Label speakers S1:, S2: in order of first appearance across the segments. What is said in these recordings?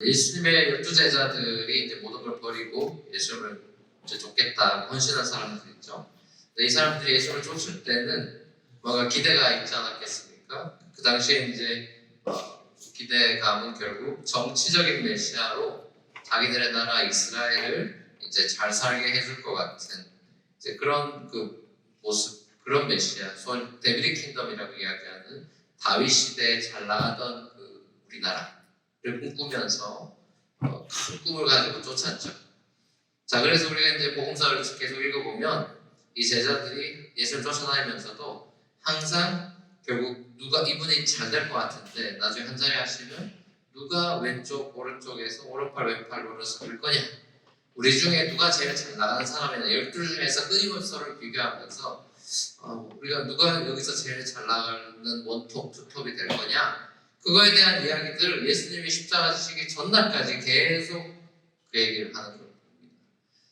S1: 예수님의 12제자들이 이제 모든 걸 버리고 예수님을 이제 쫓겠다 헌신한 사람들 있죠. 근데 이 사람들이 예수님을 쫓을 때는 뭔가 기대가 있지 않았겠습니까? 그 당시에 이제 기대감은 결국 정치적인 메시아로 자기들의 나라 이스라엘을 이제 잘 살게 해줄 것 같은 이제 그런 그 모습, 그런 메시아, 소위 데비드 킹덤이라고 이야기하는 다윗 시대에 잘 나가던 그 우리나라를 꿈꾸면서 큰 꿈을 가지고 쫓았죠. 자, 그래서 우리가 이제 복음서를 계속 읽어보면 이 제자들이 예수를 쫓아다니면서도 항상 결국 누가 이분이 잘 될 것 같은데 나중에 한 자리 하시면 누가 왼쪽 오른쪽에서 오른팔 왼팔 노릇을 할 거냐, 우리 중에 누가 제일 잘 나가는 사람이냐, 12 중에서 끊임없이 서로를 비교하면서 우리가 누가 여기서 제일 잘 나가는 원톱, 투톱이 될 거냐, 그거에 대한 이야기들을 예수님이 십자가 지시기 전날까지 계속 그 얘기를 하는 겁니다.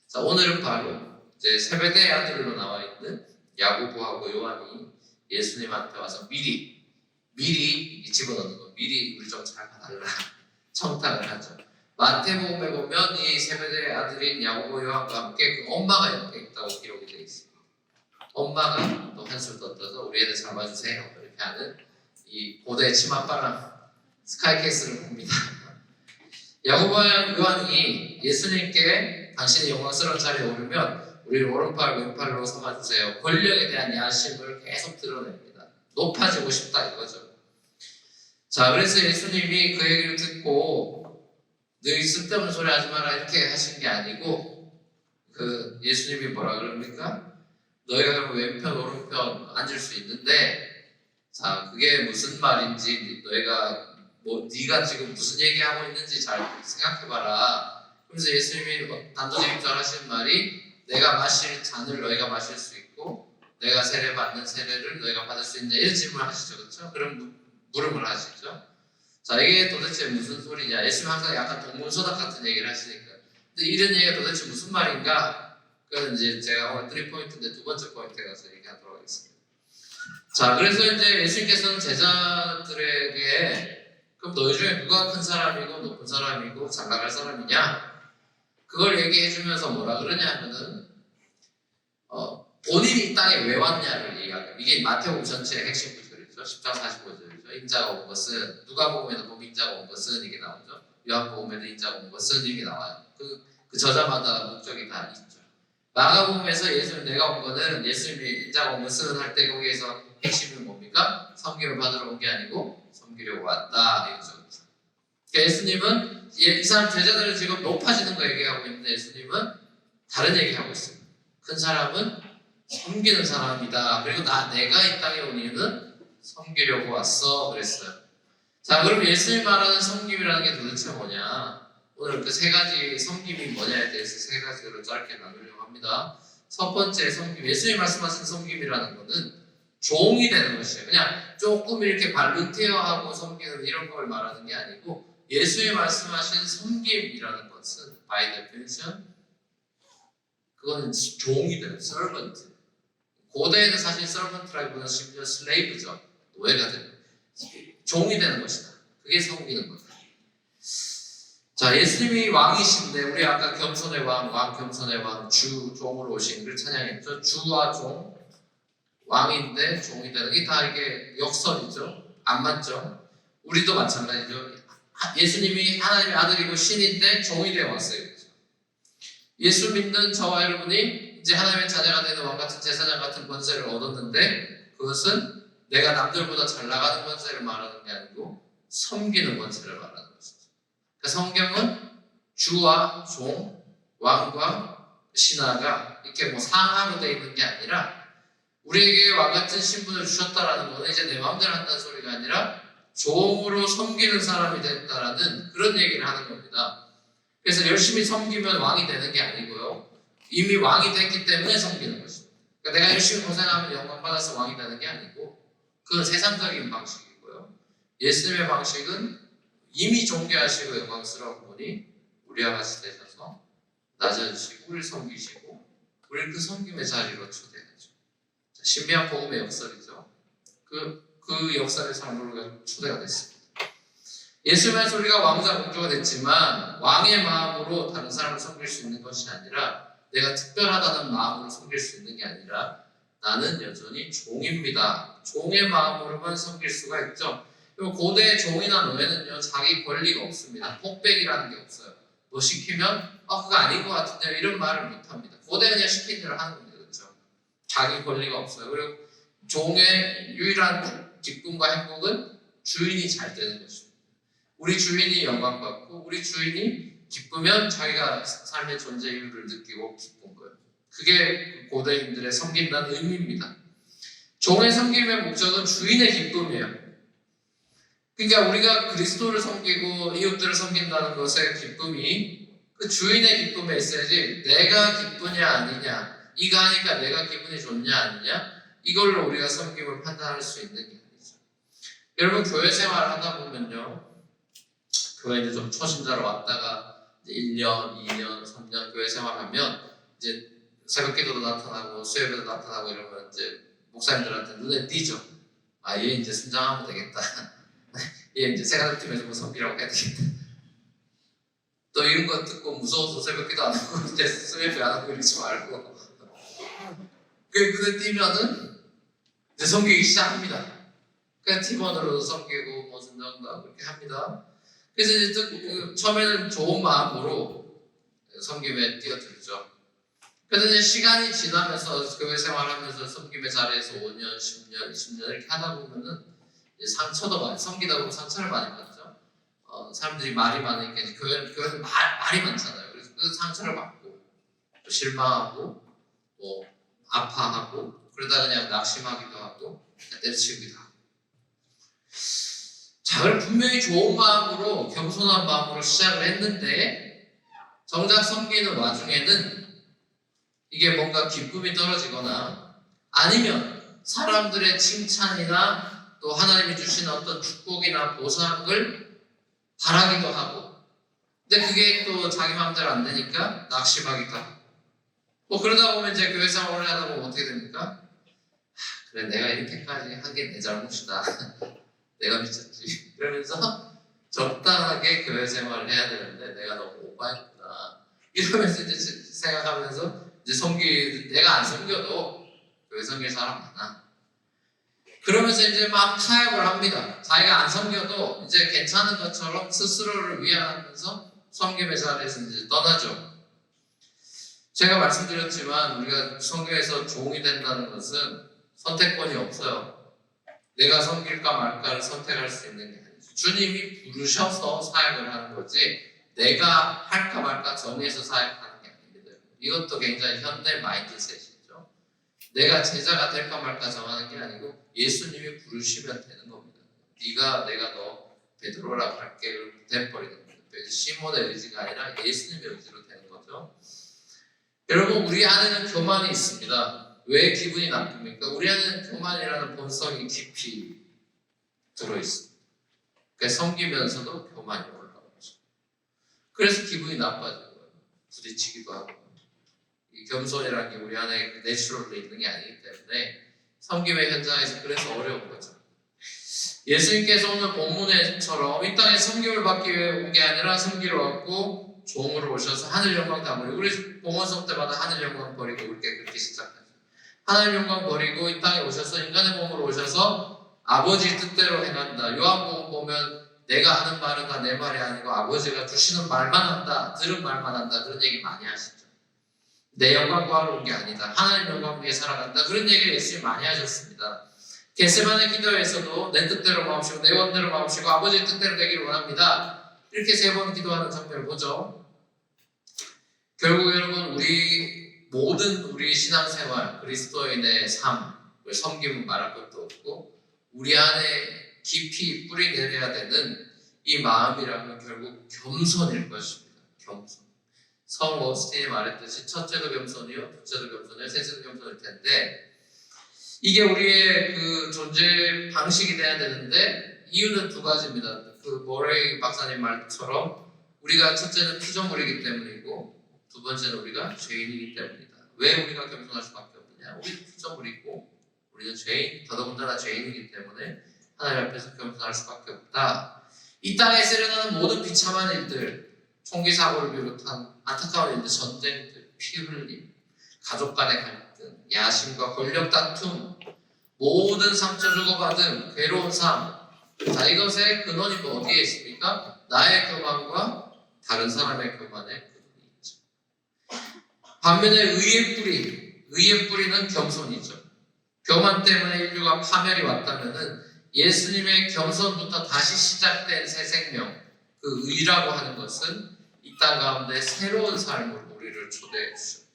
S1: 자, 오늘은 바로 이제 세베대의 아들로 나와 있는 야고보하고 요한이 예수님한테 와서 미리 집어넣는 거, 미리 우리 좀 잘 봐달라 청탁을 하죠. 마태복음에 보면 이 세베대의 아들인 야고보 요한과 함께 그 엄마가 옆에 있다고 기록이 되어 있습니다. 엄마가 또 한술 떴어서 우리 애들 잘 봐주세요 이렇게 하는 이 고대 치맛바람 스카이캐슬을 봅니다. 야고보 요한이 예수님께 당신의 영광스러운 자리에 오르면 우리를 오른팔 왼팔로 삼아주세요, 권력에 대한 야심을 계속 드러냅니다. 높아지고 싶다 이거죠. 자, 그래서 예수님이 그 얘기를 듣고 너희 쓸데없는 소리 하지 마라 이렇게 하신 게 아니고, 그 예수님이 뭐라 그럽니까? 너희가 그러면 왼편 오른편 앉을 수 있는데, 자, 그게 무슨 말인지 너희가 네가 지금 무슨 얘기하고 있는지 잘 생각해봐라. 그래서 예수님이 단도직입적으로 하신 말이 내가 마실 잔을 너희가 마실 수 있고 내가 세례 받는 세례를 너희가 받을 수 있냐, 이런 질문을 하시죠. 그렇죠? 그럼 물음을 하시죠. 자, 이게 도대체 무슨 소리냐. 예수님 항상 약간 동문서답 같은 얘기를 하시니까. 근데 이런 얘기가 도대체 무슨 말인가? 그건 이제 제가 오늘 3포인트인데 두 번째 포인트에 가서 얘기하도록 하겠습니다. 자, 그래서 이제 예수님께서는 제자들에게 그럼 너희 중에 누가 큰 사람이고 높은 사람이고 잘 나갈 사람이냐? 그걸 얘기해주면서 뭐라 그러냐 하면은 본인이 이 땅에 왜 왔냐를 얘기하고, 이게 마태복음 전체의 핵심 구절이죠. 10장 45절이죠. 인자가 온 것은, 누가복음에도 보면 인자가 온 것은 이게 나오죠. 요한복음에도 인자가 온 것은 이게 나와요. 그 저자마다 목적이 다 있죠. 마가복음에서 예수님 내가 온 거는, 예수님이 인자가 온 것은 할 때 거기에서 핵심이 뭡니까? 섬김을 받으러 온 게 아니고 섬기려고 왔다 이거죠. 그러니까 예수님은 이 사람 제자들은 지금 높아지는 거 얘기하고 있는데 예수님은 다른 얘기하고 있습니다. 큰 사람은 섬기는 사람이다. 그리고 내가 이 땅에 온 이유는 섬기려고 왔어 그랬어요. 자, 그럼 예수님 말하는 섬김이라는 게 도대체 뭐냐? 오늘 그 세 가지 섬김이 뭐냐에 대해서 세 가지로 짧게 나누려고 합니다. 첫 번째 섬김, 예수님 말씀하신 섬김이라는 거는 종이 되는 것이에요. 그냥 조금 이렇게 발루테어하고 섬기는 이런 걸 말하는 게 아니고, 예수님이 말씀하신 섬김이라는 것은 by definition 그거는 종이 되는 servant. 고대에는 사실 servant라기보다는 심지어 slave죠. 노예가 되는, 종이 되는 것이다. 그게 섬기는 거다. 자, 예수님이 왕이신데 우리 아까 겸손의 왕, 겸손의 왕, 주, 종으로 오신 걸 찬양했죠. 주와 종, 왕인데 종이 되는 게 다 이게 역설이죠. 안 맞죠? 우리도 마찬가지죠. 예수님이 하나님의 아들이고 신인데 종이 되어 왔어요. 예수 믿는 저와 여러분이 이제 하나님의 자녀가 되는 왕같은 제사장 같은 권세를 얻었는데, 그것은 내가 남들보다 잘 나가는 권세를 말하는 게 아니고 섬기는 권세를 말하는 것이죠. 그러니까 성경은 주와 종, 왕과 신하가 이렇게 상하로 되어 있는 게 아니라, 우리에게 왕같은 신분을 주셨다라는 거는 이제 내 마음대로 한다는 소리가 아니라 종으로 섬기는 사람이 됐다라는 그런 얘기를 하는 겁니다. 그래서 열심히 섬기면 왕이 되는 게 아니고요, 이미 왕이 됐기 때문에 섬기는 것입니다. 그러니까 내가 열심히 고생하면 영광받아서 왕이 되는 게 아니고, 그건 세상적인 방식이고요. 예수님의 방식은 이미 존귀하시고 영광스러운 분이 우리와 같이 되셔서 낮아지시고 우리를 섬기시고 우리를 그 섬김의 자리로 초대하죠. 신비한 복음의 역설이죠. 그 역사의 삶으로 초대가 됐습니다. 예수님께서 우리가 왕자 공주가 됐지만 왕의 마음으로 다른 사람을 섬길 수 있는 것이 아니라 내가 특별하다는 마음으로 섬길 수 있는 게 아니라 나는 여전히 종입니다. 종의 마음으로만 섬길 수가 있죠. 그리고 고대 종이나 노예는요 자기 권리가 없습니다. 폭백이라는 게 없어요. 뭐 시키면 그거 아닌 것 같은데 이런 말을 못합니다. 고대는 그냥 시킨 대로 하는 겁니다. 그렇죠? 자기 권리가 없어요. 그리고 종의 유일한 기쁨과 행복은 주인이 잘 되는 것입니다. 우리 주인이 영광받고 우리 주인이 기쁘면 자기가 삶의 존재 이유를 느끼고 기쁜 거예요. 그게 고대인들의 섬긴다는 의미입니다. 종의 섬김의 목적은 주인의 기쁨이에요. 그러니까 우리가 그리스도를 섬기고 이웃들을 섬긴다는 것의 기쁨이 그 주인의 기쁨에 있어야지 내가 기쁘냐 아니냐 이거 하니까 내가 기분이 좋냐 아니냐 이걸로 우리가 섬김을 판단할 수 있는 게 아니죠. 여러분 교회 생활을 하다 보면요 교회 이제 좀 초신자로 왔다가 이제 1년, 2년, 3년 교회 생활하면 이제 새벽 기도도 나타나고 수요일에도 나타나고 이러면 이제 목사님들한테 눈에 띄죠. 얘 이제 순장하면 되겠다. 얘 이제 세가족팀에서 뭐 섬기라고 해야 되겠다. 또 이런 거 듣고 무서워서 새벽 기도 안 하고 이제 수요일 안 하고 이러지 말고 그 눈에 띄면은 이제 섬기기 시작합니다. 그냥 팀원으로도 섬기고 뭐 순장도 하고 이렇게 합니다. 그래서 이제 처음에는 좋은 마음으로 섬김에 뛰어들죠. 그래서 이제 시간이 지나면서 교회 생활하면서 섬김의 자리에서 5년, 10년, 20년 이렇게 하다 보면은 이제 상처도 많이 섬기다 보면 상처를 많이 받죠. 사람들이 말이 많으니까 이제 교회는 말이 많잖아요. 그래서 그 상처를 받고 또 실망하고 뭐 아파하고 그러다 그냥 낙심하기도 하고 때려치기도 하고. 자, 그럼 분명히 좋은 마음으로 겸손한 마음으로 시작을 했는데 정작 섬기는 와중에는 이게 뭔가 기쁨이 떨어지거나 아니면 사람들의 칭찬이나 또 하나님이 주시는 어떤 축복이나 보상을 바라기도 하고 근데 그게 또 자기 마음대로 안 되니까 낙심하기도 하고 뭐 그러다 보면 이제 교회 생활을 하다 보면 어떻게 됩니까? 그래 내가 이렇게까지 한 게 내 잘못이다. 내가 미쳤지. 그러면서 적당하게 교회 생활을 해야 되는데 내가 너무 오버했구나. 이러면서 이제 생각하면서 이제 내가 안 섬겨도 교회 섬길 사람 많아. 그러면서 이제 막 타협을 합니다. 자기가 안 섬겨도 이제 괜찮은 것처럼 스스로를 위안하면서 섬김의 자리에서 이제 떠나죠. 제가 말씀드렸지만 우리가 성경에서 종이 된다는 것은 선택권이 없어요. 내가 섬길까 말까를 선택할 수 있는 게 아니죠. 주님이 부르셔서 사역을 하는 거지 내가 할까 말까 정해서 사역하는 게 아닙니다. 이것도 굉장히 현대 마인드셋이죠. 내가 제자가 될까 말까 정하는 게 아니고 예수님이 부르시면 되는 겁니다. 내가 너 베드로라고 할게 그럼 돼버리는 겁니다. 시몬의 의지가 아니라 예수님의 의지로 되는 거죠. 여러분 우리 안에는 교만이 있습니다. 왜 기분이 나쁩니까? 우리 안에는 교만이라는 본성이 깊이 들어있습니다. 그러니까 섬기면서도 교만이 올라오죠. 그래서 기분이 나빠지는 거예요. 부딪히기도 하고. 이 겸손이라는 게 우리 안에 내추럴로 있는 게 아니기 때문에 섬김의 현장에서 그래서 어려운 거죠. 예수님께서 오늘 본문에처럼 이 땅에 섬김을 받기 위해 온 게 아니라 섬기러 왔고 종으로 오셔서 하늘 영광 다 버리고 우리 봉헌성 때마다 하늘 영광 버리고 그렇게 시작하죠. 하나님 영광 버리고 이 땅에 오셔서 인간의 몸으로 오셔서 아버지 뜻대로 행한다. 요한복음 보면 내가 하는 말은 다 내 말이 아니고 아버지가 주시는 말만 한다. 들은 말만 한다. 그런 얘기 많이 하시죠. 내 영광 구하러 온 게 아니다. 하나님 영광 위해 살아간다. 그런 얘기를 예수님이 많이 하셨습니다. 겟세마네 기도에서도 내 뜻대로 마옵시고 내 원대로 마옵시고 아버지 뜻대로 되기를 원합니다. 이렇게 3번 기도하는 장면을 보죠. 결국 여러분 모든 우리 신앙생활, 그리스도인의 삶을 섬김은 말할 것도 없고 우리 안에 깊이 뿌리 내려야 되는 이 마음이라면 결국 겸손일 것입니다. 겸손. 성 오스틴이 말했듯이 첫째도 겸손이요, 둘째도 겸손이요, 셋째도 겸손일 텐데 이게 우리의 그 존재 방식이 돼야 되는데 이유는 2가지입니다. 그 모레이 박사님 말처럼 우리가 첫째는 피조물이기 때문이고 두 번째는 우리가 죄인이기 때문이다. 왜 우리가 겸손할 수밖에 없느냐? 우리도 피조물이고 우리는 더더군다나 죄인이기 때문에 하나님 앞에서 겸손할 수밖에 없다. 이 땅에서 일어나는 모든 비참한 일들, 총기 사고를 비롯한 안타까운 일들, 전쟁들, 피 흘림, 가족 간의 갈등, 야심과 권력 다툼, 모든 상처 주고받음, 괴로운 삶. 자, 이것의 근원이 뭐 어디에 있습니까? 나의 교만과 다른 사람의 교만의 근원이 있죠. 반면에 의의 뿌리는 겸손이죠. 교만 때문에 인류가 파멸이 왔다면은 예수님의 겸손부터 다시 시작된 새 생명, 그 의라고 하는 것은 이 땅 가운데 새로운 삶으로 우리를 초대해 주셨죠.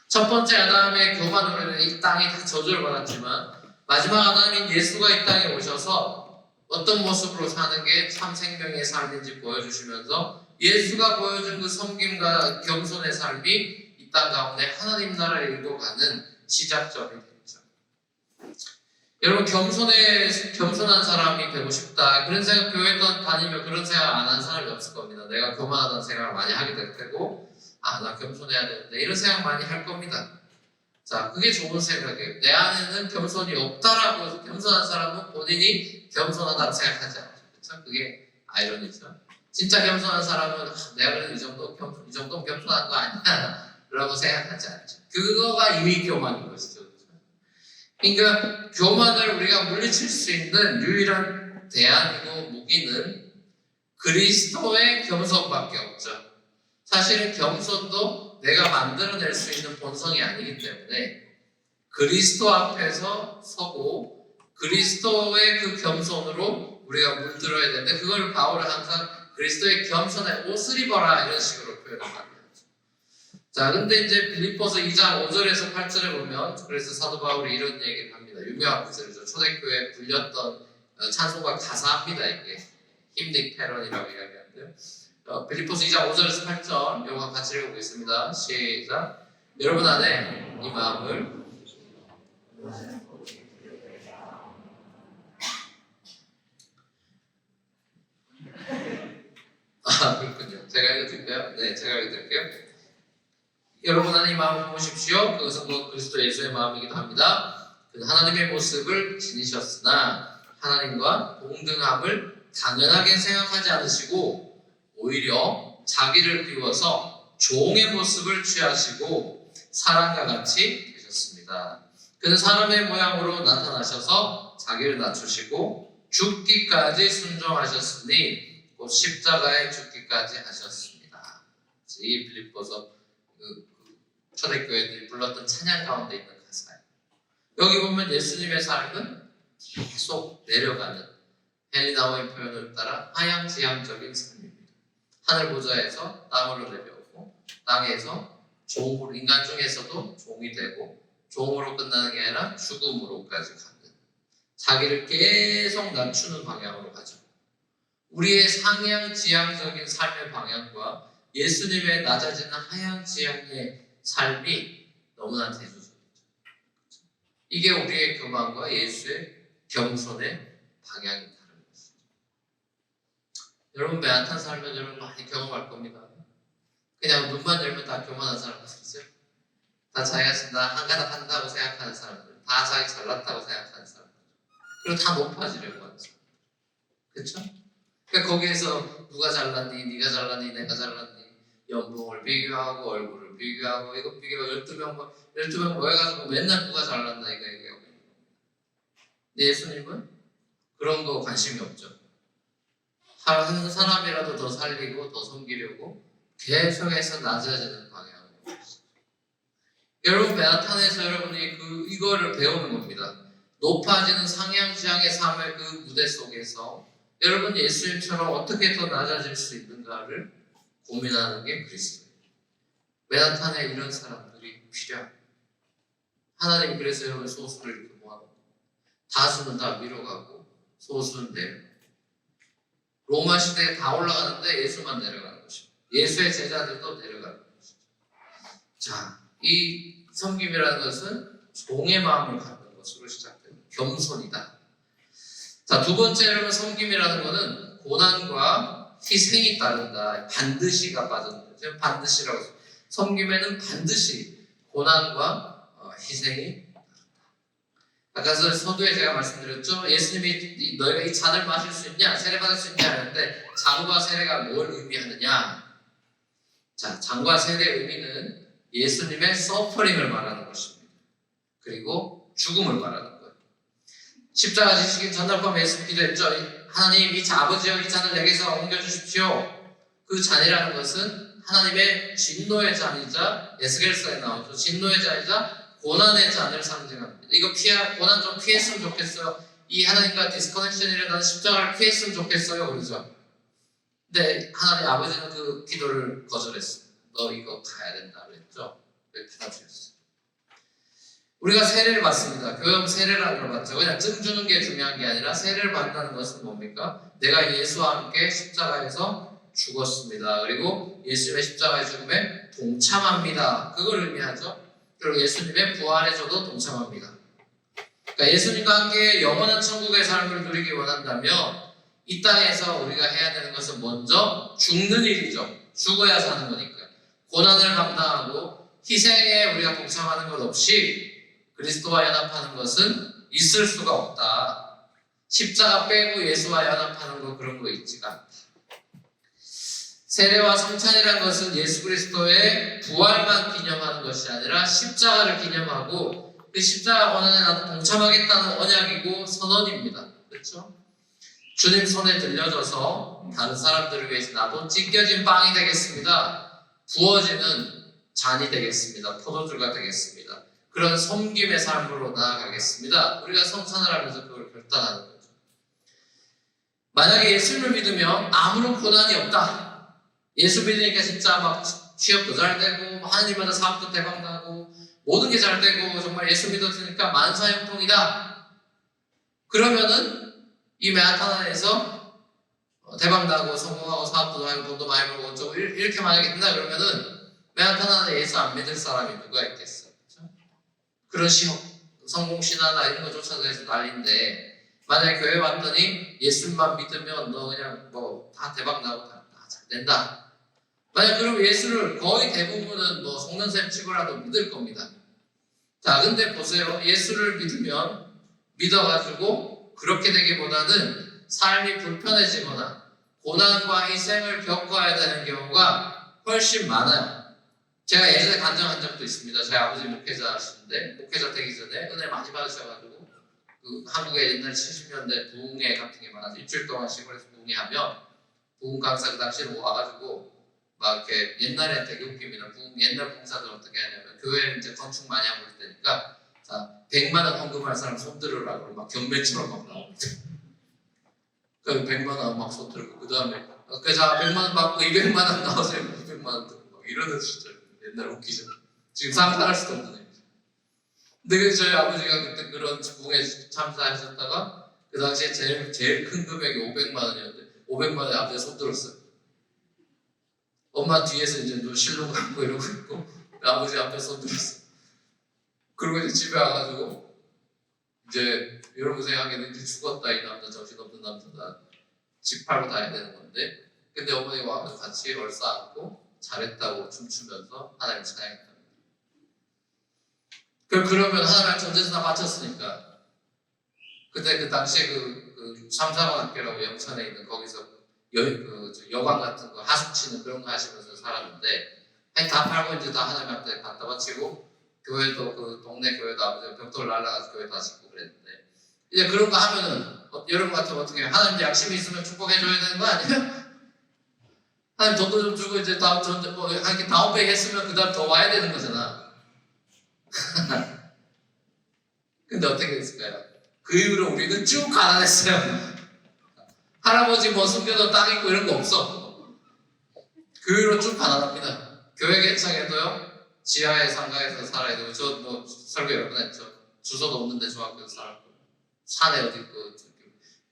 S1: 첫 번째 아담의 교만으로 인해 이 땅이 다 저주를 받았지만 마지막 아담인 예수가 이 땅에 오셔서 어떤 모습으로 사는 게 참 생명의 삶인지 보여주시면서 예수가 보여준 그 섬김과 겸손의 삶이 이 땅 가운데 하나님 나라를 이루어가는 시작점이 됐죠. 여러분, 겸손한 사람이 되고 싶다, 그런 생각, 교회 다니면 그런 생각 안 한 사람이 없을 겁니다. 내가 교만하다는 생각을 많이 하게 될 테고, 나 겸손해야 되는데, 이런 생각 많이 할 겁니다. 자, 그게 좋은 생각이에요. 내 안에는 겸손이 없다라고 해서 겸손한 사람은 본인이 겸손하다고 생각하지 않죠. 그렇죠? 그게 아이러니죠. 진짜 겸손한 사람은 내가 그래도 이 정도면 겸손한 거 아니야 라고 생각하지 않죠. 그거가 유의 교만인 것이죠. 그러니까 교만을 우리가 물리칠 수 있는 유일한 대안이고 무기는 그리스도의 겸손밖에 없죠. 사실은 겸손도 내가 만들어낼 수 있는 본성이 아니기 때문에 그리스도 앞에서 서고 그리스도의 그 겸손으로 우리가 물들어야 되는데, 그걸 바울은 항상 그리스도의 겸손의 옷을 입어라 이런 식으로 표현을 합니다. 자, 근데 이제 빌립보서 2장 5절에서 8절에 보면, 그래서 사도 바울이 이런 얘기를 합니다. 유명한 구절이죠. 초대교회에 불렸던 찬송가 가사입니다. 이게 힘닉 패런이라고 이야기하는데요. 빌립보서 2장 5절에서 8절 요거 같이 읽어보겠습니다. 시작. 여러분 안에 이 마음을 그렇군요. 제가 읽어드릴까요? 네, 제가 읽어드릴게요. 여러분 안에 이 마음을 품으십시오. 그것은 곧 그리스도 예수의 마음이기도 합니다. 그는 하나님의 모습을 지니셨으나 하나님과 동등함을 당연하게 생각하지 않으시고 오히려 자기를 비워서 종의 모습을 취하시고 사람과 같이 되셨습니다. 그는 사람의 모양으로 나타나셔서 자기를 낮추시고 죽기까지 순종하셨으니 곧 십자가에 죽기까지 하셨습니다. 이 빌립보서 초대교회들이 불렀던 찬양 가운데 있는 가사예요. 여기 보면 예수님의 삶은 계속 내려가는, 헬리나오의 표현을 따라 하향지향적인 삶입니다. 하늘 보좌에서 땅으로 내려오고 땅에서 종으로, 인간 중에서도 종이 되고 종으로 끝나는 게 아니라 죽음으로까지 가는, 자기를 계속 낮추는 방향으로 가죠. 우리의 상향지향적인 삶의 방향과 예수님의 낮아지는 하향지향의 삶이 너무나 대조적이죠. 이게 우리의 교만과 예수의 겸손의 방향이 다른 것이죠. 여러분, 맨하탄 살면 여러분 많이 경험할 겁니다. 그냥 눈만 열면 다 교만한 사람들이죠. 다 자기가 나 한가닥 한다고 생각하는 사람들, 다 자기 잘났다고 생각하는 사람들, 그리고 다 높아지려고 하는 사람들. 그렇죠? 그러니까 거기에서 누가 잘났니, 네가 잘났니, 내가 잘났니, 연봉을 비교하고 얼굴을 비교하고 이거 비교하고 12명 모여가지고 맨날 누가 잘났나 이거 얘기하고 있는 겁니다. 근데 예수님은 그런 거 관심이 없죠. 한 사람이라도 더 살리고 더 섬기려고 계속해서 낮아지는 방향으로. 여러분, 맨하탄에서 여러분이 이거를 배우는 겁니다. 높아지는 상향지향의 삶의 그 무대 속에서 여러분 예수님처럼 어떻게 더 낮아질 수 있는가를 고민하는 게 그리스도예요. 맨하탄에 이런 사람들이 필요합니다. 하나님 그래서 여러분 소수를 이렇게 모아놓고 다수는 다 밀어가고 소수는 내려. 로마 시대에 다 올라가는데 예수만 내려가는 것입니다. 예수의 제자들도 내려가는 것이죠. 자, 이 섬김이라는 것은 종의 마음을 갖는 것으로 시작됩니다. 겸손이다. 자, 두 번째 여러분, 섬김이라는 것은 고난과 희생이 따른다. 반드시가 빠졌는데 반드시라고 해서 섬김에는 반드시 고난과 희생이 따른다. 아까 서두에 제가 말씀드렸죠. 예수님이 너희가 이 잔을 마실 수 있냐, 세례받을 수 있냐 하는데 잔과 세례가 뭘 의미하느냐? 자, 잔과 세례의 의미는 예수님의 서퍼링을 말하는 것입니다. 그리고 죽음을 말하는 거예요. 십자가 지시기 전날 밤에 예수님 기도했죠. 하나님, 아버지여 이 잔을 내게서 옮겨주십시오. 그 잔이라는 것은 하나님의 진노의 잔이자, 에스겔서에 나오죠. 진노의 잔이자 고난의 잔을 상징합니다. 이거 고난 좀 피했으면 좋겠어요. 이 하나님과 디스커넥션이 일어나는 십자가를 피했으면 좋겠어요. 그러죠. 근데 하나님 아버지는 그 기도를 거절했어요. 너 이거 가야 된다 그랬죠. 그렇게 받으셨어요. 우리가 세례를 받습니다. 교회 세례라고 받죠. 그냥 증 주는 게 중요한 게 아니라 세례를 받는다는 것은 뭡니까? 내가 예수와 함께 십자가에서 죽었습니다. 그리고 예수님의 십자가의 죽음에 동참합니다. 그걸 의미하죠. 그리고 예수님의 부활에 저도 동참합니다. 그러니까 예수님과 함께 영원한 천국의 삶을 누리기 원한다면 이 땅에서 우리가 해야 되는 것은 먼저 죽는 일이죠. 죽어야 사는 거니까요. 고난을 감당하고 희생에 우리가 동참하는 것 없이 그리스도와 연합하는 것은 있을 수가 없다. 십자가 빼고 예수와 연합하는 거 그런 거 있지가 않다. 세례와 성찬이라는 것은 예수 그리스도의 부활만 기념하는 것이 아니라 십자가를 기념하고 그 십자가 고난에 나도 동참하겠다는 언약이고 선언입니다. 그렇죠? 주님 손에 들려져서 다른 사람들을 위해서 나도 찢겨진 빵이 되겠습니다. 부어지는 잔이 되겠습니다. 포도주가 되겠습니다. 그런 섬김의 삶으로 나아가겠습니다. 우리가 성찬을 하면서 그걸 결단하는 거죠. 만약에 예수님을 믿으면 아무런 고난이 없다. 예수 믿으니까 진짜 막 취업도 잘 되고 하나님마다 사업도 대박나고 모든 게 잘 되고 정말 예수 믿었으니까 만사형통이다. 그러면은 이 맨하탄에서 대박나고 성공하고 사업도 하고 돈도 많이 벌고 어쩌고 이렇게 만약에 된다 그러면은 맨하탄에 예수 안 믿을 사람이 누가 있겠어요? 그렇죠? 그런 성공신화나 이런 거 쫓아서 해서 난리인데 만약에 교회 왔더니 예수만 믿으면 너 그냥 뭐 다 대박나고 다 잘 된다. 만약 그럼 예수를 거의 대부분은 뭐 속는셈 치고라도 믿을 겁니다. 자, 근데 보세요. 예수를 믿으면 믿어가지고 그렇게 되기보다는 삶이 불편해지거나 고난과 희생을 겪어야 되는 경우가 훨씬 많아요. 제가 예전에 간증한 적도 있습니다. 저희 아버지 목회자시는데 목회자 되기 전에 은혜 많이 받으셔가지고 그 한국에 옛날 70년대 부흥회 같은 게 많아서 일주일 동안 시골에서 부흥회하면 부흥 강사 그 당시에 와가지고 막 이렇게 옛날에 되게 웃깁니다. 옛날 봉사들 어떻게 하냐면 교회 이제 건축 많이 하고 있을 때니까 자 100만 원 헌금할 사람 손 들으라고 막 경매처럼 막 나옵니다. 그 100만 원 막 손 들고 그 다음에 자 100만 원 받고 200만 원 나오세요. 200만 원 들고 막 이러는 진짜 옛날 웃기죠. 지금 상상할 수도 없는 얘기죠. 근데 저희 아버지가 그때 그런 부흥에 참사하셨다가 그 당시에 제일 큰 금액이 500만 원이었는데 500만 원에 아버지가 손 들었어요. 엄마 뒤에서 이제 실로 갖고 이러고 있고 아버지 앞에 손 들었어. 그리고 이제 집에 와가지고 이제 여러분 생각하기에는 이제 죽었다 이 남자 정신없는 남자다 집 팔고 다녀야 되는 건데 근데 어머니가 와서 같이 얼싸안고 잘했다고 춤추면서 하나님 찬양했답니다. 그러면 하나님 전제사 다 바쳤으니까 그때 그 당시에 그 삼사관학교라고 영천에 있는 거기서 여관 같은 거 하숙치는 그런 거 하시면서 살았는데 다 팔고 이제 다 하나님한테 갖다 바치고 교회도 그 동네 교회도 아버지가 벽돌 날라가서 교회 다 짓고 그랬는데 이제 그런 거 하면은 여러분 같으면 어떻게 해요? 하나님 양심이 있으면 축복해줘야 되는 거 아니에요? 하나님 돈도 좀 주고 이제 이렇게 다운페이 했으면 그 다음 더 와야 되는 거잖아. 근데 어떻게 됐을까요? 그 이후로 우리는 쭉 가난했어요. 할아버지 뭐 숨겨둔 땅 있고 이런 거 없어. 그 이후로 쭉 가난합니다. 교회 개척에도요 지하에 상가에서 살아야 되고 저 뭐 설교 여러 번 했죠. 주소도 없는데 중학교에서 살았고 산에 어디 그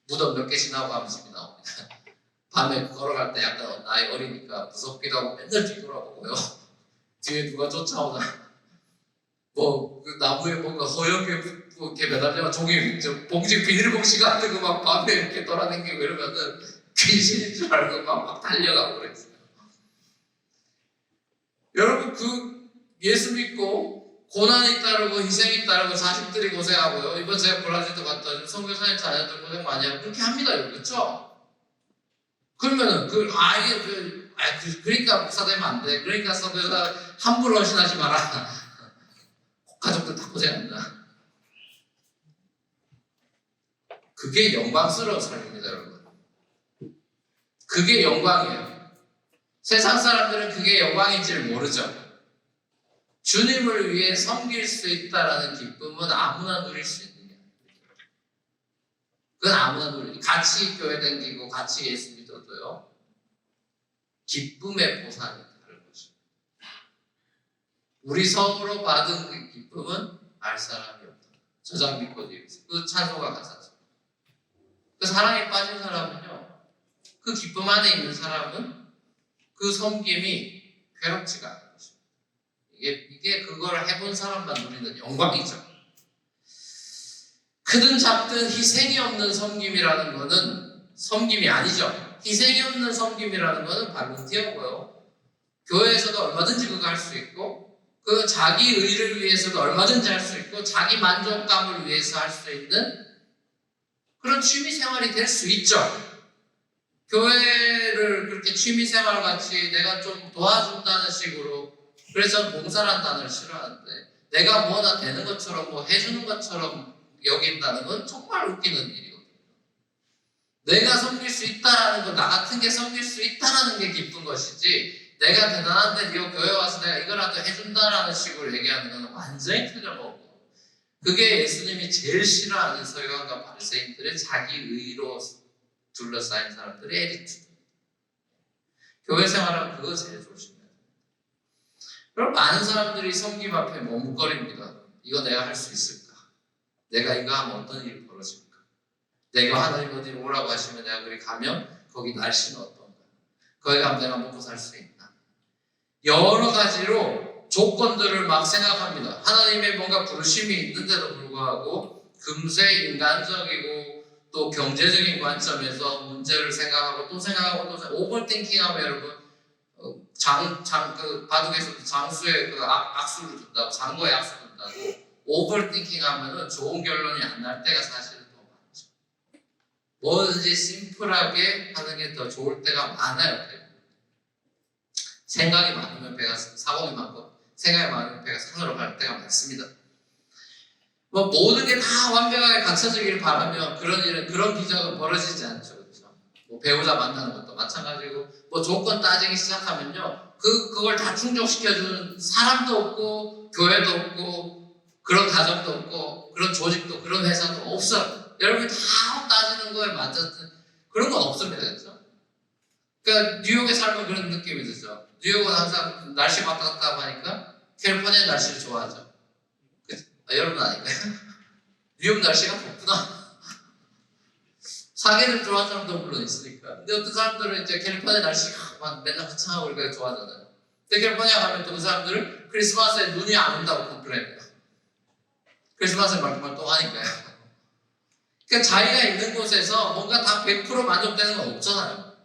S1: 무덤 몇 개씩 나오고 하면 집이 나옵니다. 밤에 걸어갈 때 약간 나이 어리니까 무섭기도 하고 맨날 뒤돌아보고요. 뒤에 누가 쫓아오나 뭐 그 나무에 뭔가 허옇게 이렇게 매달리면 종이 봉지 비닐봉지 같은 거 막 밤에 이렇게 돌아다니고 이러면은 귀신인 줄 알고 막 달려가고 그랬어요. 여러분 그 예수 믿고 고난이 따르고 희생이 따르고 자식들이 고생하고요. 이번 제가 브라질도 갔다 왔는데 선교사님 자녀들 고생 많이 하고 그렇게 합니다. 그렇죠? 그러면은 그러니까 목사 되면 안 돼. 그러니까 선교사 함부로 헌신하지 마라. 가족들 다 고생한다. 그게 영광스러운 삶입니다, 여러분. 그게 영광이에요. 세상 사람들은 그게 영광인지를 모르죠. 주님을 위해 섬길 수 있다라는 기쁨은 아무나 누릴 수 있는 게 아니에요. 그건 아무나 누릴. 같이 교회 다니고 같이 예수 믿어도요. 기쁨의 보상이 다른 것입니다. 우리 성으로 받은 그 기쁨은 알 사람이 없다. 저장 니코디무스. 그 찬송가 가사죠. 그 사랑에 빠진 사람은요. 그 기쁨 안에 있는 사람은 그 섬김이 괴롭지가 않아요. 이게 그걸 해본 사람만 누리는 영광이죠. 크든 작든 희생이 없는 섬김이라는 것은 섬김이 아니죠. 희생이 없는 섬김이라는 것은 발론티어고요. 교회에서도 얼마든지 그거 할 수 있고 그 자기 의를 위해서도 얼마든지 할 수 있고 자기 만족감을 위해서 할 수 있는 그런 취미생활이 될 수 있죠. 교회를 그렇게 취미생활 같이 내가 좀 도와준다는 식으로 그래서 저는 봉사라는 단어를 싫어하는데 내가 뭐나 되는 것처럼 뭐 해주는 것처럼 여긴다는 건 정말 웃기는 일이거든요. 내가 섬길 수 있다라는 건 나 같은 게 섬길 수 있다라는 게 기쁜 것이지 내가 대단한데 이 교회 와서 내가 이거라도 해준다라는 식으로 얘기하는 건 완전히 틀려먹고 그게 예수님이 제일 싫어하는 서기관과 바리새인들의 자기 의로 둘러싸인 사람들의 에리투드. 교회 생활하면 그거 제일 조심해요. 그럼 많은 사람들이 섬김 앞에 머뭇거립니다. 이거 내가 할 수 있을까? 내가 이거 하면 어떤 일이 벌어질까? 내가 하나님 어디로 오라고 하시면 내가 거기 가면 거기 날씨는 어떤가? 거기 가면 내가 먹고 살 수 있나? 여러 가지로 조건들을 막 생각합니다. 하나님의 뭔가 부르심이 있는데도 불구하고 금세 인간적이고 또 경제적인 관점에서 문제를 생각하고 또 생각하고 또 오버띵킹하면 여러분 그 바둑에서도 장수에 그 악수를 준다고 장거에 악수 준다고 오버띵킹 하면은 좋은 결론이 안 날 때가 사실은 더 많죠. 뭐든지 심플하게 하는 게 더 좋을 때가 많아요. 생각이 많으면 배가 사고이 많고 생각이 많으면 배가 산으로 갈 때가 많습니다. 뭐 모든 게 다 완벽하게 갖춰지기를 바라면 그런 기적은 벌어지지 않죠. 그렇죠? 뭐 배우자 만나는 것도 마찬가지고 뭐 조건 따지기 시작하면요. 그걸 다 충족시켜주는 사람도 없고 교회도 없고 그런 가정도 없고 그런 조직도 그런 회사도 없어요. 여러분이 다 따지는 거에 맞았던 그런 건 없습니다. 그렇죠? 그러니까 뉴욕에 살면 그런 느낌이 들죠. 뉴욕은 항상 날씨 왔다 갔다 하고 하니까 캘리포니아 날씨를 좋아하죠. 여러분 아닌가요? 뉴욕 날씨가 덥구나. 사계를 좋아하는 사람도 물론 있으니까. 근데 어떤 사람들은 이제 캘리포니아 날씨가 막 맨날 화창하고 이렇게 좋아하잖아요. 근데 캘리포니아 가면 또 그 사람들은 크리스마스에 눈이 안 온다고 컴플레인해요. 크리스마스에 말똥말똥하니까요. 그러니까 자기가 있는 곳에서 뭔가 다 100% 만족되는 건 없잖아요.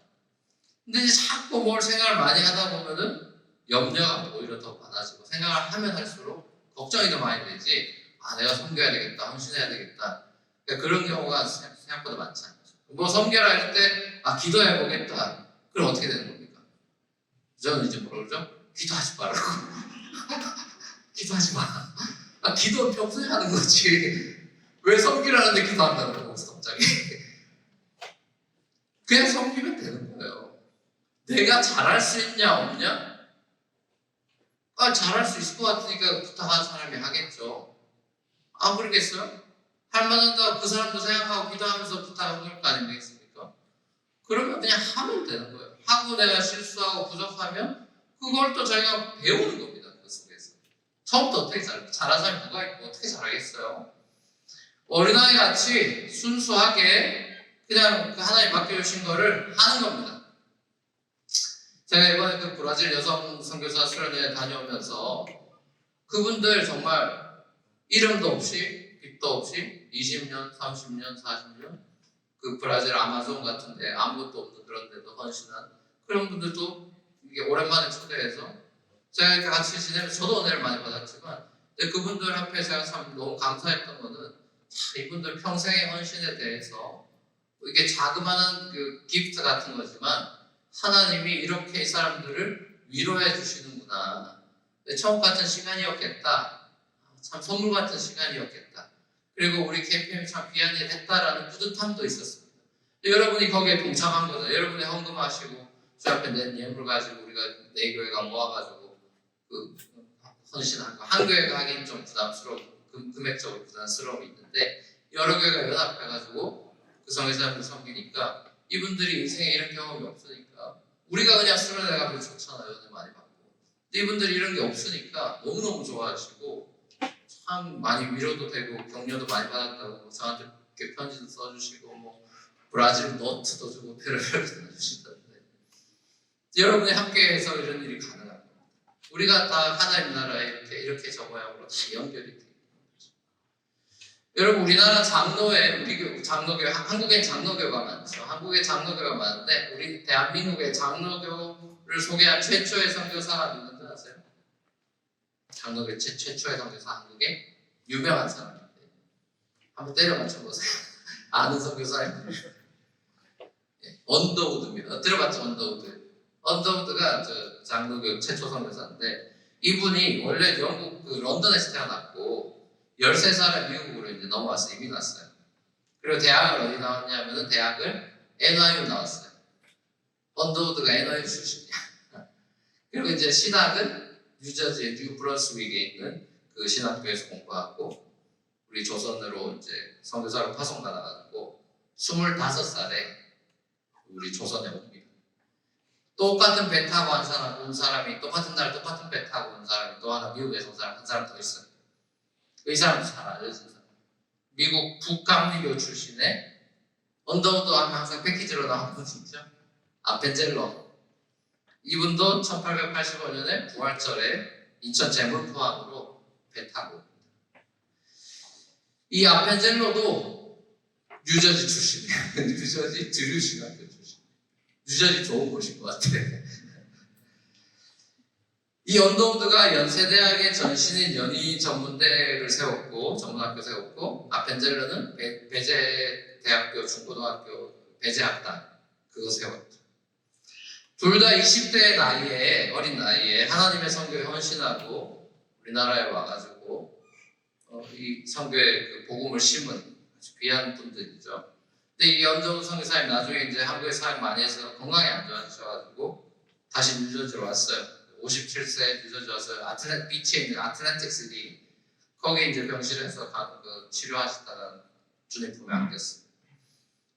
S1: 근데 이제 자꾸 뭘 생각을 많이 하다 보면은 염려가 오히려 더 많아지고 생각을 하면 할수록 걱정이 더 많이 되지. 내가 섬겨야 되겠다, 헌신해야 되겠다. 그러니까 그런 경우가 생각보다 많지 않죠. 뭐 섬겨라 할 때 기도해 보겠다. 그럼 어떻게 되는 겁니까? 저는 이제 뭐라 그러죠? 기도하지 말라고. 기도하지 마. 기도는 평소에 하는 거지. 왜 섬기라는데 기도한다는 거고 갑자기. 그냥 섬기면 되는 거예요. 내가 잘할 수 있냐 없냐? 잘할 수 있을 것 같으니까 부탁하는 사람이 하겠죠. 안 그러겠어요? 할 만하다 그 사람도 생각하고 기도하면서 부탁하는 거 아니겠습니까? 그러면 그냥 하면 되는 거예요. 하고 내가 실수하고 부족하면 그걸 또 저희가 배우는 겁니다. 그 속에서. 처음부터 어떻게 잘하는 사람이 누가 있고 어떻게 잘하겠어요? 어린아이 같이 순수하게 그냥 하나님 맡겨주신 거를 하는 겁니다. 제가 이번에 그 브라질 여성 선교사 수련회에 다녀오면서 그분들 정말 이름도 없이 빚도 없이 20년, 30년, 40년 그 브라질 아마존 같은데 아무것도 없는 그런 데도 헌신한 그런 분들도 이게 오랜만에 초대해서 제가 이렇게 같이 지내면서 저도 은혜를 많이 받았지만 근데 그분들 앞에 제가 참 너무 감사했던 거는 이분들 평생의 헌신에 대해서 이게 자그마한 그 기프트 같은 거지만 하나님이 이렇게 이 사람들을 위로해 주시는구나. 천국 같은 시간이었겠다. 참 선물 같은 시간이었겠다. 그리고 우리 KPM이 참 귀한 일 했다라는 뿌듯함도 있었습니다. 여러분이 거기에 동참한 거죠. 여러분이 헌금하시고 주 앞에 낸 예물 가지고 우리가 내 교회가 모아가지고 그 헌신한 거. 한 교회가 하긴 좀 부담스럽고 금액적으로 부담스러움이 있는데 여러 교회가 연합해가지고 그 성회사님을 섬기니까 이분들이 인생에 이런 경험이 없으니까 우리가 그냥 수련회가 좋잖아요. 은혜 많이 받고. 근데 이분들이 이런 게 없으니까 너무너무 좋아하시고 참 많이 위로도 되고 격려도 많이 받았다고 저한테 이렇게 편지도 써주시고 뭐 브라질 너트도 주고 별의별 써주시던데 여러분이 함께해서 이런 일이 가능합니다. 우리가 다 하나님 나라에 이렇게 저 모양으로 다 연결이 돼요. 여러분 우리나라 장로회, 우리 장로교, 한국엔 장로교가 많죠. 한국에 장로교가 많은데 우리 대한민국의 장로교를 소개한 최초의 선교사가 누군지 아세요? 장로교 최초의 선교사 한국에 유명한 사람인데 한번 때려 맞춰보세요. 아는 선교사입니다. 언더우드입니다. 들어봤죠? 언더우드가 저 장로교 최초 선교사인데 이분이 원래 영국 그 런던에서 태어났고 13살에 미국으로 이제 넘어왔어요. 이민 왔어요. 그리고 대학을 어디 나왔냐면은 대학을 NYU 나왔어요. 언더우드가 NYU 출신이야. 그리고 이제 신학은 뉴저지의 뉴브런스윅에 있는 그 신학교에서 공부하고 우리 조선으로 이제 선교사로 파송받아가지고 25살에 우리 조선에 옵니다. 똑같은 배 타고 온 사람이 똑같은 날 똑같은 배 타고 온 사람이 또 하나 미국에서 온 사람 한 사람 더 있어요. 이 사람도 잘 알려진 사람. 미국 북감리교 출신의 언더우드 하면 항상 패키지로 나오는 분 있죠. 아펜젤러. 이분도 1885년에 부활절에 인천 제물포항으로 배 타고 옵니다. 이 아펜젤러도 뉴저지 출신이에요. 뉴저지 드류 신학교 출신. 뉴저지 좋은 곳인 것 같아요. 이 언더우드가 연세대학의 전신인 연희 전문대를 세웠고 전문학교 세웠고 아펜젤러는 배제대학교 중고등학교 배제학단 그거 세웠죠. 둘 다 20대 나이에 어린 나이에 하나님의 선교에 헌신하고 우리나라에 와가지고 이 선교의 그 복음을 심은 아주 귀한 분들이죠. 근데 이 언더우드 선교사님 나중에 이제 한국에 사역 많이 해서 건강이 안 좋아지셔가지고 다시 뉴저지로 왔어요. 57세에 늦어져서 비치에 있는 아틀랜틱 시티 거기 이제 병실에서 치료하시다가 주님 품에 안겼습니다.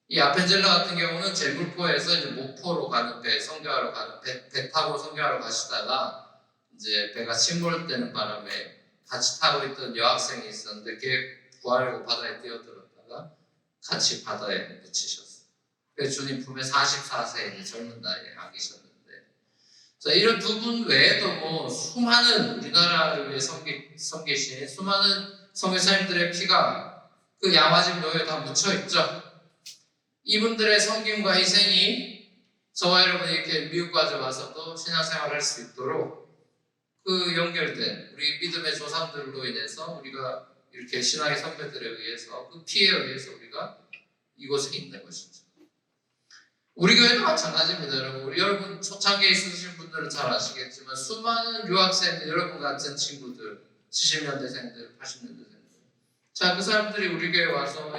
S1: 이 아펜젤러 같은 경우는 제물포에서 이제 목포로 가는 배 선교하러 가는 배 타고 선교하러 가시다가 이제 배가 침몰되는 바람에 같이 타고 있던 여학생이 있었는데 걔 구하려고 바다에 뛰어들었다가 같이 바다에 묻히셨어요. 그래서 주님 품에 44세의 젊은 나이에 안기셨는데 자, 이런 두 분 외에도 뭐 수많은 우리나라를 위해 섬기신 수많은 선교사님들의 피가 그 양화집 묘에 다 묻혀있죠. 이분들의 섬김과 희생이 저와 여러분이 이렇게 미국까지 와서도 신앙생활을 할 수 있도록 그 연결된 우리 믿음의 조상들로 인해서 우리가 이렇게 신앙의 선배들에 의해서 그 피에 의해서 우리가 이곳에 있는 것이죠. 우리 교회도 마찬가지입니다. 여러분 초창기에 있으신 분들은 잘 아시겠지만 수많은 유학생들, 여러분 같은 친구들, 70년대생들, 80년대생들 자, 그 사람들이 우리 교회에 와서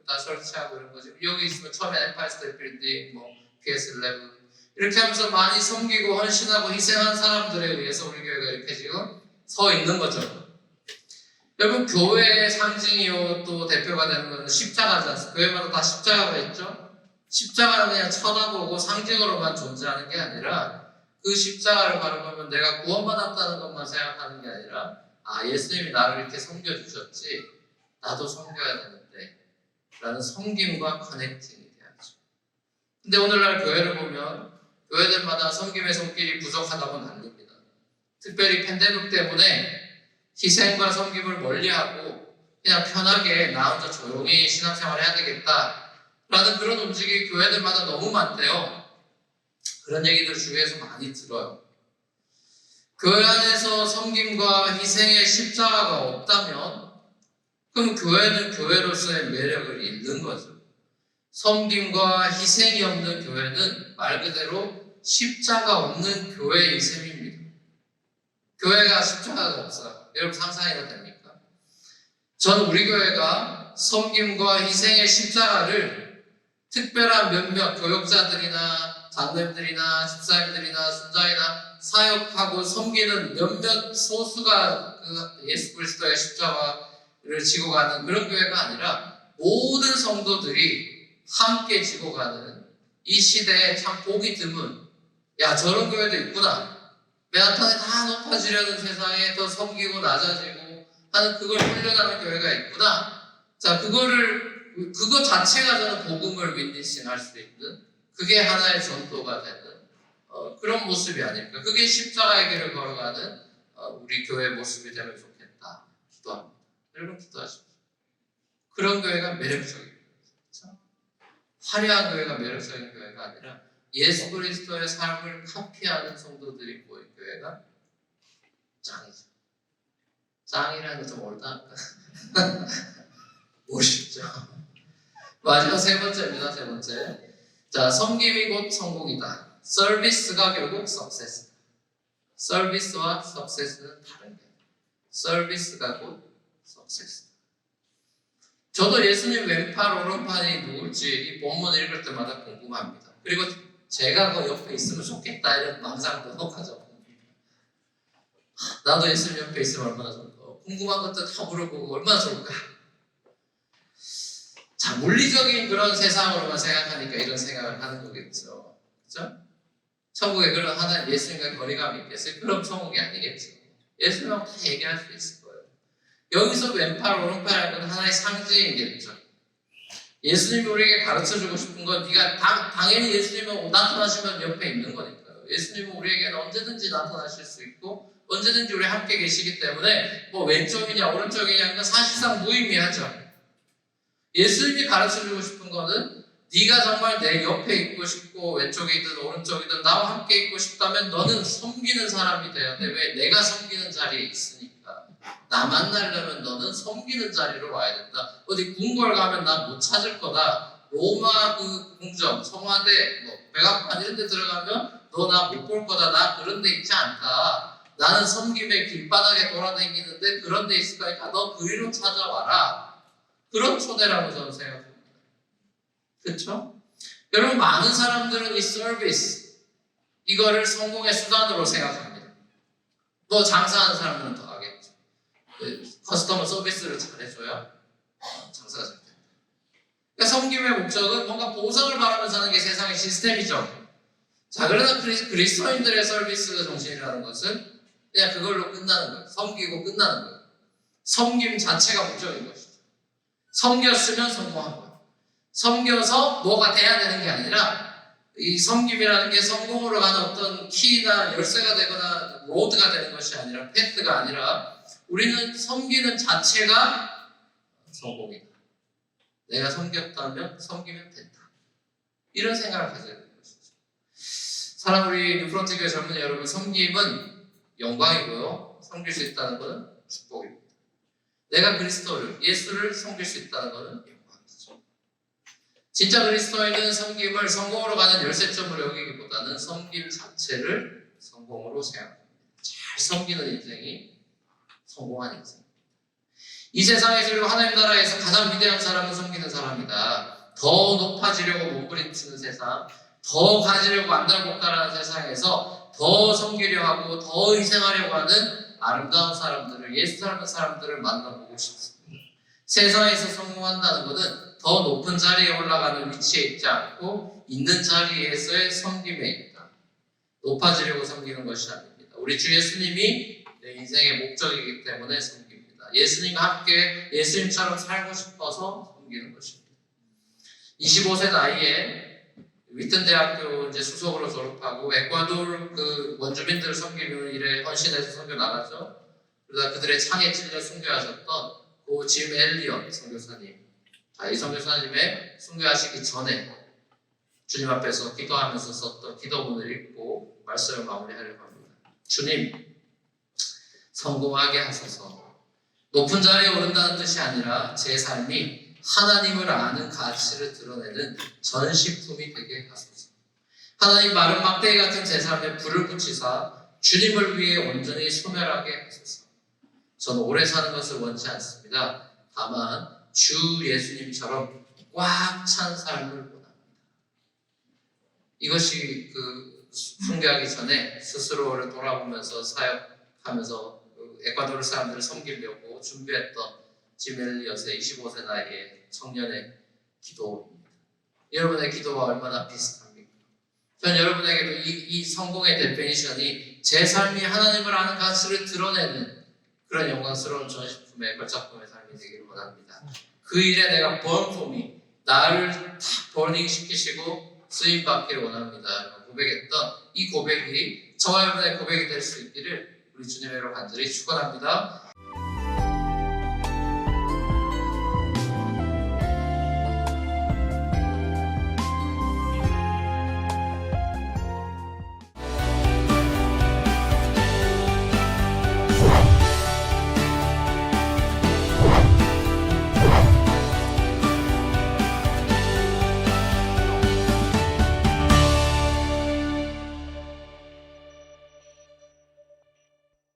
S1: 다 설치하고 이런 거죠. 여기 있으면 처음에 엠파이어 스테이트 빌딩, 뭐 PS11 이렇게 하면서 많이 섬기고 헌신하고 희생한 사람들에 의해서 우리 교회가 이렇게 지금 서 있는 거죠. 여러분 교회의 상징이요 또 대표가 되는 것은 십자가지 않습니까? 교회마다 다 십자가가 있죠. 십자가는 그냥 쳐다보고 상징으로만 존재하는 게 아니라 그 십자가를 바라보면 내가 구원받았다는 것만 생각하는 게 아니라 예수님이 나를 이렇게 섬겨주셨지 나도 섬겨야 되는데 라는 섬김과 커넥팅이 돼야죠. 근데 오늘날 교회를 보면 교회들마다 섬김의 손길이 부족하다고 난립니다. 특별히 팬데믹 때문에 희생과 섬김을 멀리하고 그냥 편하게 나 혼자 조용히 신앙생활을 해야 되겠다 라는 그런 움직임이 교회들마다 너무 많대요. 그런 얘기들 주위에서 많이 들어요. 교회 안에서 섬김과 희생의 십자가가 없다면 그럼 교회는 교회로서의 매력을 잃는 거죠. 섬김과 희생이 없는 교회는 말 그대로 십자가 없는 교회인 셈입니다. 교회가 십자가가 없어요. 여러분 상상해도 됩니까? 저는 우리 교회가 섬김과 희생의 십자가를 특별한 몇몇 교역자들이나 장로님들이나 집사님들이나 순자이나 사역하고 섬기는 몇몇 소수가 그 예수 그리스도의 십자가를 지고 가는 그런 교회가 아니라 모든 성도들이 함께 지고 가는 이 시대에 참 보기 드문, 야 저런 교회도 있구나, 맨하탄에 다 높아지려는 세상에 더 섬기고 낮아지고 하는 그걸 훈련하는 교회가 있구나. 자, 그거 자체가 저는 복음을 윈니싱할 수 있는 그게 하나의 전도가 되는 그런 모습이 아닐까. 그게 십자가의 길을 걸어가는 우리 교회의 모습이 되면 좋겠다. 기도합니다. 여러분 기도하십시오. 그런 교회가 매력적입니다. 그렇죠? 화려한 교회가 매력적인 교회가 아니라 예수 그리스도의 삶을 카피하는 성도들이 모인 교회가 짱이죠. 짱이라는 거 좀 올드할까? 멋있죠. 마지막 세 번째입니다. 세 번째. 자, 섬김이 곧 성공이다. 서비스가 결국 석세스. 서비스와 석세스는 다른 거예요. 서비스가 곧 석세스. 저도 예수님 왼팔 오른팔이 누굴지 이 본문 읽을 때마다 궁금합니다. 그리고 제가 그 옆에 있으면 좋겠다 이런 망상도 혹하죠. 나도 예수님 옆에 있으면 얼마나 좋을까. 궁금한 것도 다 물어보고 얼마나 좋을까. 자, 물리적인 그런 세상으로만 생각하니까 이런 생각을 하는 거겠죠. 그죠? 천국에 그런 하나님 예수님과 거리감이 있겠어요? 그럼 천국이 아니겠죠. 예수님하고 다 얘기할 수 있을 거예요. 여기서 왼팔 오른팔이라는 건 하나의 상징이겠죠. 예수님이 우리에게 가르쳐주고 싶은 건 네가 당연히 예수님은 나타나시면 옆에 있는 거니까요. 예수님은 우리에게는 언제든지 나타나실 수 있고 언제든지 우리 함께 계시기 때문에 뭐 왼쪽이냐 오른쪽이냐 는 사실상 무의미하죠. 예수님이 가르쳐주고 싶은 거는 네가 정말 내 옆에 있고 싶고 왼쪽이든 오른쪽이든 나와 함께 있고 싶다면 너는 섬기는 사람이 돼야 돼. 왜? 내가 섬기는 자리에 있으니까. 나 만나려면 너는 섬기는 자리로 와야 된다. 어디 궁궐 가면 나 못 찾을 거다. 로마 그 궁정, 청와대, 뭐 백악관 이런 데 들어가면 너 나 못 볼 거다. 나 그런 데 있지 않다. 나는 섬김의 길바닥에 돌아다니는데 그런 데 있을 거니까 너 그리로 찾아와라. 그런 초대라고 저는 생각합니다. 그렇죠? 여러분 많은 사람들은 이 서비스 이거를 성공의 수단으로 생각합니다. 뭐 장사하는 사람들은 더 하겠죠. 커스터머 서비스를 잘해줘야 장사가 잘 됩니다. 그러니까 섬김의 목적은 뭔가 보상을 바라면서 하는 게 세상의 시스템이죠. 자, 그러나 그리스도인들의 서비스 정신이라는 것은 그냥 그걸로 끝나는 거예요. 섬기고 끝나는 거예요. 섬김 자체가 목적인 것이죠. 섬겼으면 성공한 거예요. 섬겨서 뭐가 돼야 되는 게 아니라 이 섬김이라는 게 성공으로 가는 어떤 키나 열쇠가 되거나 로드가 되는 것이 아니라 패스가 아니라 우리는 섬기는 자체가 성공이다. 내가 섬겼다면 섬기면 된다. 이런 생각을 가져야 되는 것이죠. 사랑 우리 뉴프런트 교회 젊은이 여러분, 섬김은 영광이고요. 섬길 수 있다는 것은 축복입니다. 내가 그리스도를, 예수를 섬길 수 있다는 것은 영광이죠. 진짜 그리스도인은 섬김을 성공으로 가는 열쇠점으로 여기기보다는 섬김 자체를 성공으로 생각합니다. 잘 섬기는 인생이 성공한 인생. 이 세상에서 그리고 하나님 나라에서 가장 위대한 사람은 섬기는 사람이다. 더 높아지려고 몸부림치는 세상, 더 가지려고 안달복달하는 세상에서 더 섬기려 하고 더 희생하려고 하는 아름다운 사람들을, 예수 닮은 사람들을 만나보고 싶습니다. 세상에서 성공한다는 것은 더 높은 자리에 올라가는 위치에 있지 않고 있는 자리에서의 섬김에 있다. 높아지려고 섬기는 것이 아닙니다. 우리 주 예수님이 내 인생의 목적이기 때문에 섬깁니다. 예수님과 함께 예수님처럼 살고 싶어서 섬기는 것입니다. 25세 나이에 위튼 대학교 이제 수석으로 졸업하고 에콰도르 그 원주민들을 섬기는 일에 헌신해서 선교 나갔죠. 그러다 그들의 창에 찔려 순교하셨던 그 짐 엘리엇 선교사님. 이 선교사님의 순교하시기 전에 주님 앞에서 기도하면서 썼던 기도문을 읽고 말씀을 마무리하려고 합니다. 주님, 성공하게 하소서. 높은 자리에 오른다는 뜻이 아니라 제 삶이 하나님을 아는 가치를 드러내는 전시품이 되게 하소서. 하나님, 마른 막대기 같은 제 삶에 불을 붙이사 주님을 위해 온전히 소멸하게 하소서. 저는 오래 사는 것을 원치 않습니다. 다만 주 예수님처럼 꽉 찬 삶을 원합니다. 이것이 순교하기 전에 스스로를 돌아보면서 사역하면서 에콰도르 사람들을 섬기려고 준비했던 지멜리엇의 25세 나이의 청년의 기도입니다. 여러분의 기도와 얼마나 비슷합니까? 전 여러분에게도 이 성공의 데피니션이 제 삶이 하나님을 아는 가치를 드러내는 그런 영광스러운 전시품의 걸작품의 삶이 되기를 원합니다. 그 일에 내가 번폼이 나를 다 버닝 시키시고 쓰임받기를 원합니다. 고백했던 이 고백이 저와 여러분의 고백이 될 수 있기를 우리 주님의 이름으로 간절히 축원합니다.